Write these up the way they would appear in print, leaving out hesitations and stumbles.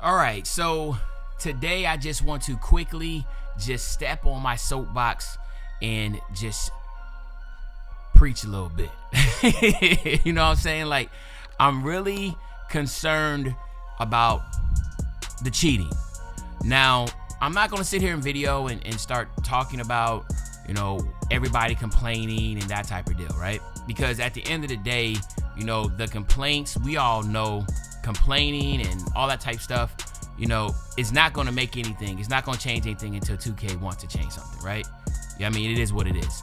All right, so today I just want to quickly just step on my soapbox and just preach a little bit. You know what I'm saying? Like, I'm really concerned about the cheating. Now, I'm not going to sit here in video and start talking about, everybody complaining and that type of deal, right? Because at the end of the day, the complaints, we all know complaining and all that type stuff, it's not going to make anything. It's not going to change anything until 2K wants to change something, right? I mean, it is what it is.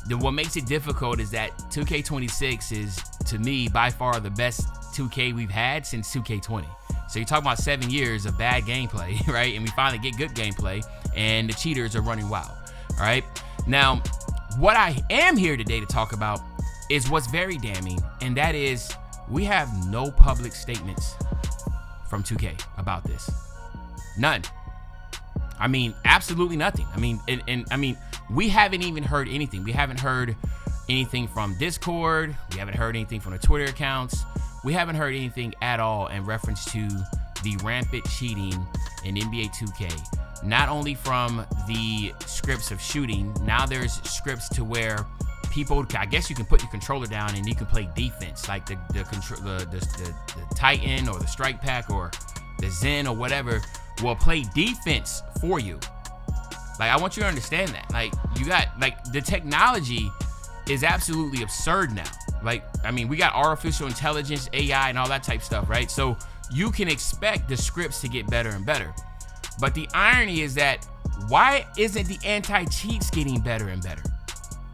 What makes it difficult is that 2K26 is, to me, by far the best 2K we've had since 2K20. So you're talking about 7 years of bad gameplay, right? And we finally get good gameplay, and the cheaters are running wild, all right? Now, what I am here today to talk about is what's very damning, and that is we have no public statements from 2K about this. None. I mean, absolutely nothing. I mean, and we haven't even heard anything. We haven't heard anything from Discord. We haven't heard anything from the Twitter accounts. We haven't heard anything at all in reference to the rampant cheating in NBA 2K. Not only from the scripts of shooting, now there's scripts to where people, I guess you can put your controller down and you can play defense, like the Titan or the Strike Pack or the Zen or whatever will play defense for you. Like, I want you to understand that. Like, you got, like, the technology is absolutely absurd now. Like, I mean, we got artificial intelligence, AI, and all that type stuff, right? So you can expect the scripts to get better and better. But the irony is that why isn't the anti-cheats getting better and better?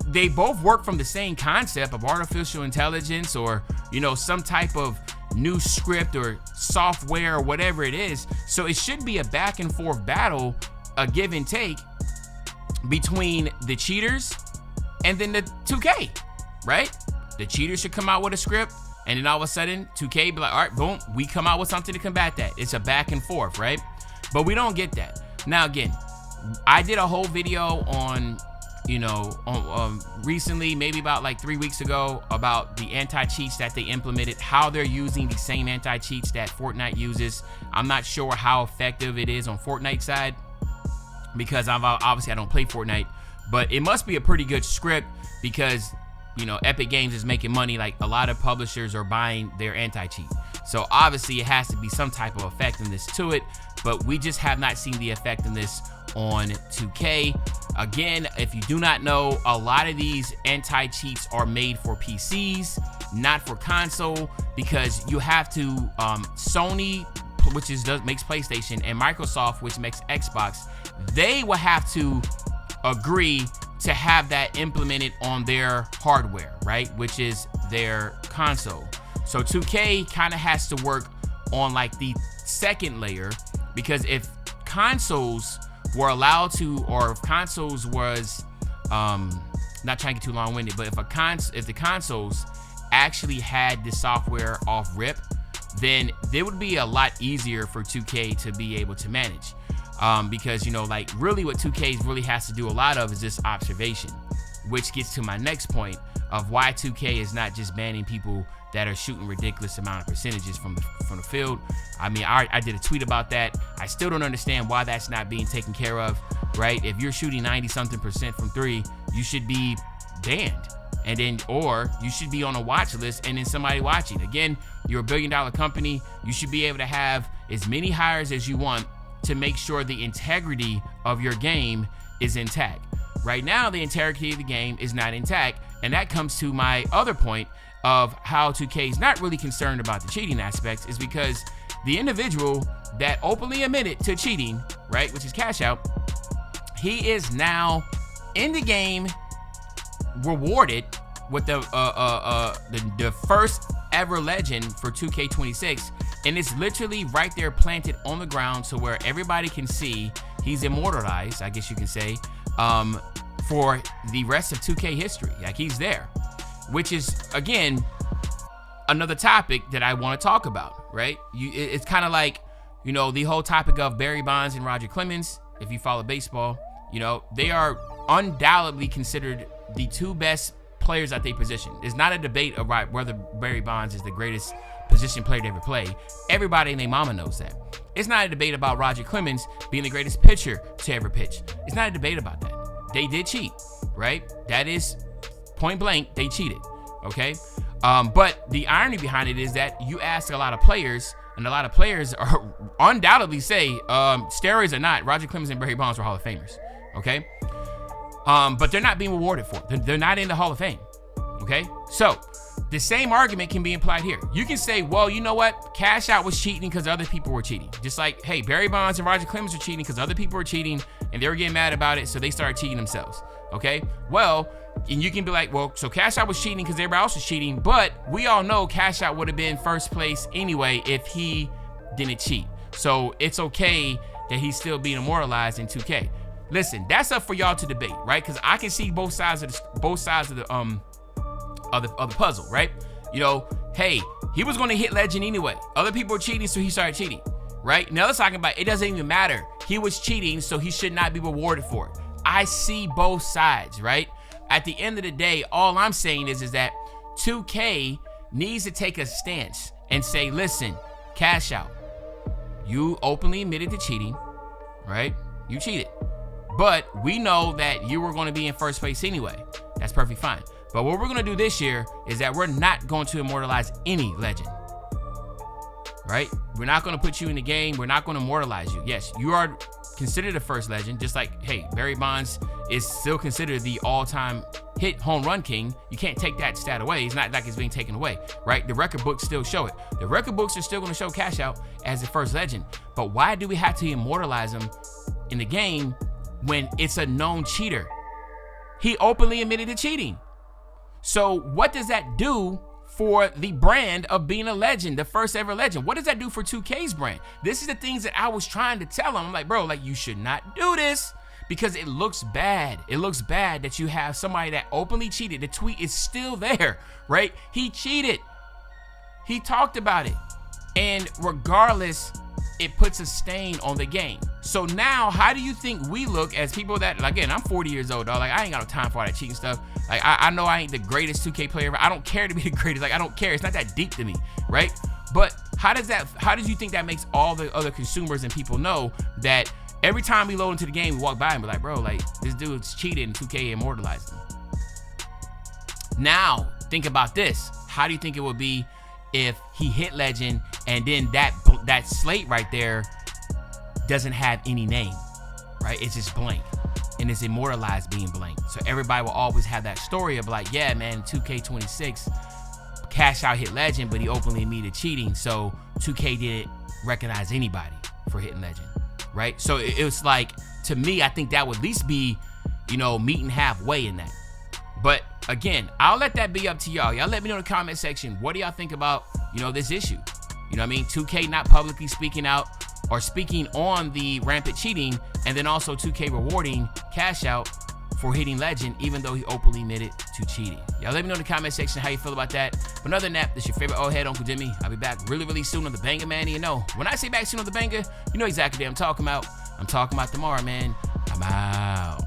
They both work from the same concept of artificial intelligence or, some type of new script or software or whatever it is. So it should be a back and forth battle, a give and take between the cheaters and then the 2K, right? The cheaters should come out with a script, and then all of a sudden 2K be like, all right, boom, we come out with something to combat that. It's a back and forth, right? But we don't get that. Now, again, I did a whole video on, recently, maybe about like 3 weeks ago, about the anti-cheats that they implemented, how they're using the same anti-cheats that Fortnite uses. I'm not sure how effective it is on Fortnite side because obviously I don't play Fortnite, but it must be a pretty good script because, Epic Games is making money. Like, a lot of publishers are buying their anti-cheat. So obviously it has to be some type of effectiveness to it, but we just have not seen the effectiveness on 2K. Again, if you do not know, a lot of these anti-cheats are made for PCs, not for console, because you have to, Sony, which makes PlayStation, and Microsoft, which makes Xbox, they will have to agree to have that implemented on their hardware, right? Which is their console. So 2K kind of has to work on like the second layer, because if consoles were allowed to, or if consoles was, not trying to get too long-winded, but if the consoles actually had the software off rip, then it would be a lot easier for 2K to be able to manage. Because, like, really what 2K really has to do a lot of is just observation, which gets to my next point of why 2K is not just banning people that are shooting ridiculous amount of percentages from the field. I mean, I did a tweet about that. I still don't understand why that's not being taken care of, right? If you're shooting 90-something% from three, you should be banned. And then, or you should be on a watch list and then somebody watching. Again, you're a $1 billion company. You should be able to have as many hires as you want to make sure the integrity of your game is intact. Right now, the integrity of the game is not intact. And that comes to my other point of how 2K is not really concerned about the cheating aspects, is because the individual that openly admitted to cheating, right, which is Cash Out, he is now in the game rewarded with the first ever legend for 2K26, and it's literally right there planted on the ground so where everybody can see. He's immortalized, I guess you can say, for the rest of 2K history. Like, he's there, which is, again, another topic that I want to talk about, right? It's kind of like, the whole topic of Barry Bonds and Roger Clemens. If you follow baseball, they are undoubtedly considered the two best players at their position. It's not a debate about whether Barry Bonds is the greatest position player to ever play. Everybody and their mama knows that. It's not a debate about Roger Clemens being the greatest pitcher to ever pitch. It's not a debate about that. They did cheat, right? That is point blank, they cheated, okay? But the irony behind it is that you ask a lot of players, and a lot of players are undoubtedly say, steroids or not, Roger Clemens and Barry Bonds were Hall of Famers, okay? But they're not being rewarded for it. They're not in the Hall of Fame, okay? So the same argument can be implied here. You can say, well, you know what? Cash Out was cheating because other people were cheating. Just like, hey, Barry Bonds and Roger Clemens were cheating because other people were cheating and they were getting mad about it, so they started cheating themselves, okay? Well, and you can be like, well, so Cash Out was cheating because everybody else was cheating, but we all know Cash Out would have been first place anyway if he didn't cheat. So it's okay that he's still being immortalized in 2K. Listen, that's up for y'all to debate, right? Because I can see both sides of the puzzle, right? You know, hey, he was going to hit legend anyway. Other people were cheating, so he started cheating, right? Now let's talk about it. Doesn't even matter. He was cheating, so he should not be rewarded for it. I see both sides, right? At the end of the day, all I'm saying is that 2K needs to take a stance and say, listen, Cash Out, you openly admitted to cheating, right? You cheated. But we know that you were going to be in first place anyway. That's perfectly fine. But what we're going to do this year is that we're not going to immortalize any legend, right? We're not going to put you in the game. We're not going to immortalize you. Yes, you are considered the first legend, just like, hey, Barry Bonds is still considered the all-time hit home run king. You can't take that stat away. It's not like it's being taken away, right? The record books still show it. The record books are still going to show Cash Out as the first legend. But why do we have to immortalize him in the game when it's a known cheater? He openly admitted to cheating. So what does that do for the brand of being a legend, the first ever legend? What does that do for 2K's brand? This is the things that I was trying to tell him. I'm like, bro, like, you should not do this because it looks bad. It looks bad that you have somebody that openly cheated. The tweet is still there, right? He cheated. He talked about it. And regardless, it puts a stain on the game. So now, how do you think we look as people that, again, I'm 40 years old, dog. Like, I ain't got no time for all that cheating stuff. Like, I know I ain't the greatest 2K player ever. I don't care to be the greatest. Like, I don't care. It's not that deep to me, right? But how does you think that makes all the other consumers and people know that every time we load into the game, we walk by and be like, bro, like, this dude's cheated and 2K immortalized him. Now, think about this. How do you think it would be if he hit legend and then that slate right there doesn't have any name, right? It's just blank and it's immortalized being blank. So everybody will always have that story of like, yeah, man, 2K26, Cash Out hit legend, but he openly admitted cheating. So 2K didn't recognize anybody for hitting legend, right? So it was like, to me, I think that would at least be, you know, meeting halfway in that. But again, I'll let that be up to y'all. Y'all let me know in the comment section, what do y'all think about, you know, this issue? You know what I mean? 2K not publicly speaking out or speaking on the rampant cheating, and then also 2K rewarding Cash Out for hitting legend, even though he openly admitted to cheating. Y'all let me know in the comment section how you feel about that. But other than that, this is your favorite old head, Uncle Jimmy. I'll be back really, really soon on the Banger, man. You know, when I say back soon on the Banger, you know exactly what I'm talking about. I'm talking about tomorrow, man. I'm out.